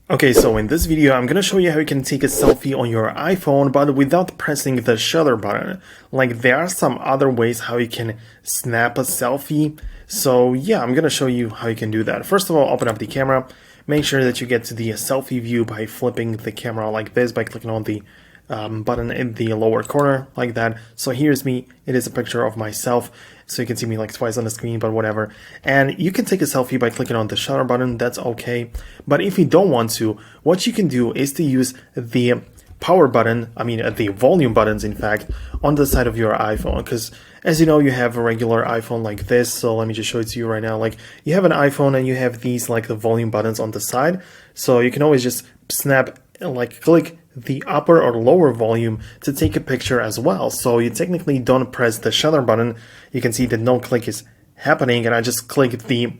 Okay, so in this video, I'm gonna show you how you can take a selfie on your iPhone, but without pressing the shutter button. Like, there are some other ways how you can snap a selfie. So yeah, I'm gonna show you how you can do that. First of all, open up the camera. Make sure that you get to the selfie view by flipping the camera like this, by clicking on the button in the lower corner like that. So here's me. It is a picture of myself, so you can see me like twice on the screen, but whatever. And you can take a selfie by clicking on the shutter button. That's okay. But if you don't want to, what you can do is to use the power button, the volume buttons, in fact, on the side of your iPhone. Because as you know, you have a regular iPhone like this. So let me just show it to you right now. Like, you have an iPhone and you have these like the volume buttons on the side. So you can always just snap, like click the upper or lower volume to take a picture as well. So you technically don't press the shutter button. You can see that no click is happening, and I just click the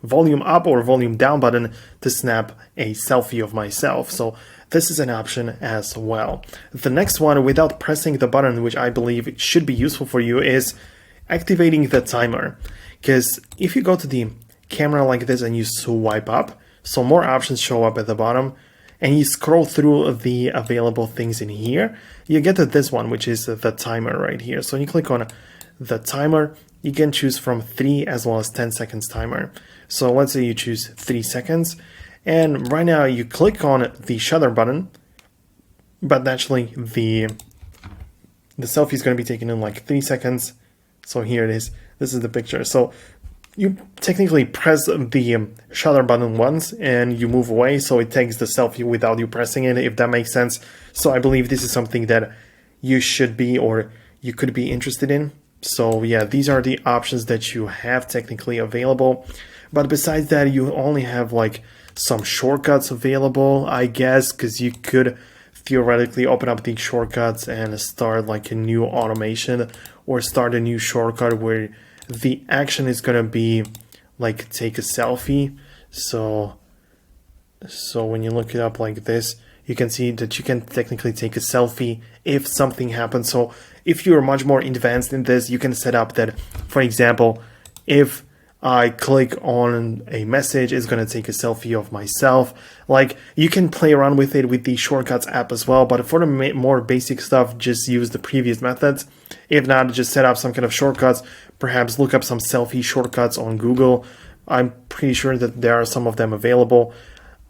volume up or volume down button to snap a selfie of myself. So this is an option as well. The next one, without pressing the button, which I believe should be useful for you, is activating the timer. Because if you go to the camera like this and you swipe up, so more options show up at the bottom, and you scroll through the available things in here, you get to this one, which is the timer right here. So when you click on the timer, you can choose from 3 as well as 10 seconds timer. So let's say you choose 3 seconds, and right now you click on the shutter button, but naturally the selfie is going to be taken in like 3 seconds. So here it is. This is the picture. So you technically press the shutter button once and you move away, so it takes the selfie without you pressing it, if that makes sense. So I believe this is something that you should be, or you could be interested in. So yeah, these are the options that you have technically available. But besides that, you only have like some shortcuts available, I guess, because you could theoretically open up the shortcuts and start like a new automation, or start a new shortcut where the action is gonna be like take a selfie. So when you look it up like this, you can see that you can technically take a selfie if something happens. So if you're much more advanced in this, you can set up that, for example, if I click on a message, it's going to take a selfie of myself. Like, you can play around with it with the Shortcuts app as well, but for the more basic stuff, just use the previous methods. If not, just set up some kind of shortcuts, perhaps look up some selfie shortcuts on Google. I'm pretty sure that there are some of them available.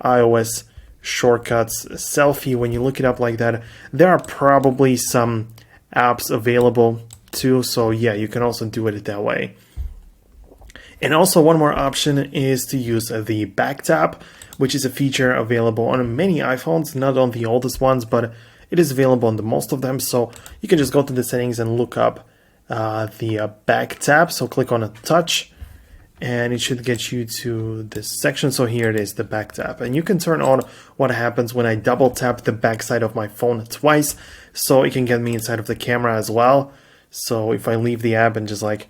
iOS shortcuts selfie, when you look it up like that, there are probably some apps available too. So yeah, you can also do it that way. And also one more option is to use the Backtab, which is a feature available on many iPhones, not on the oldest ones, but it is available on the most of them. So you can just go to the settings and look up the Backtab. So click on a touch, and it should get you to this section. So here it is, the Backtab. And you can turn on what happens when I double tap the backside of my phone twice. So it can get me inside of the camera as well. So if I leave the app and just like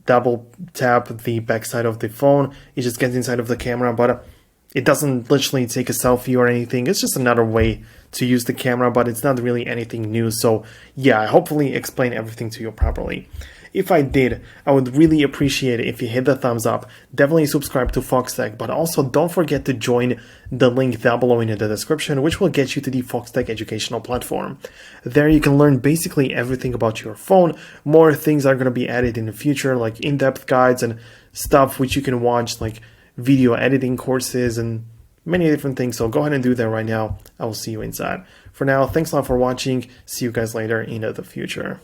double tap the backside of the phone, it just gets inside of the camera, but it doesn't literally take a selfie or anything. It's just another way to use the camera, but it's not really anything new. So yeah, I hopefully explained everything to you properly. If I did, I would really appreciate it if you hit the thumbs up. Definitely subscribe to Foxtecc, but also don't forget to join the link down below in the description, which will get you to the Foxtecc educational platform. There you can learn basically everything about your phone. More things are going to be added in the future, like in-depth guides and stuff which you can watch, like video editing courses and many different things. So go ahead and do that right now. I will see you inside. For now, thanks a lot for watching. See you guys later in the future.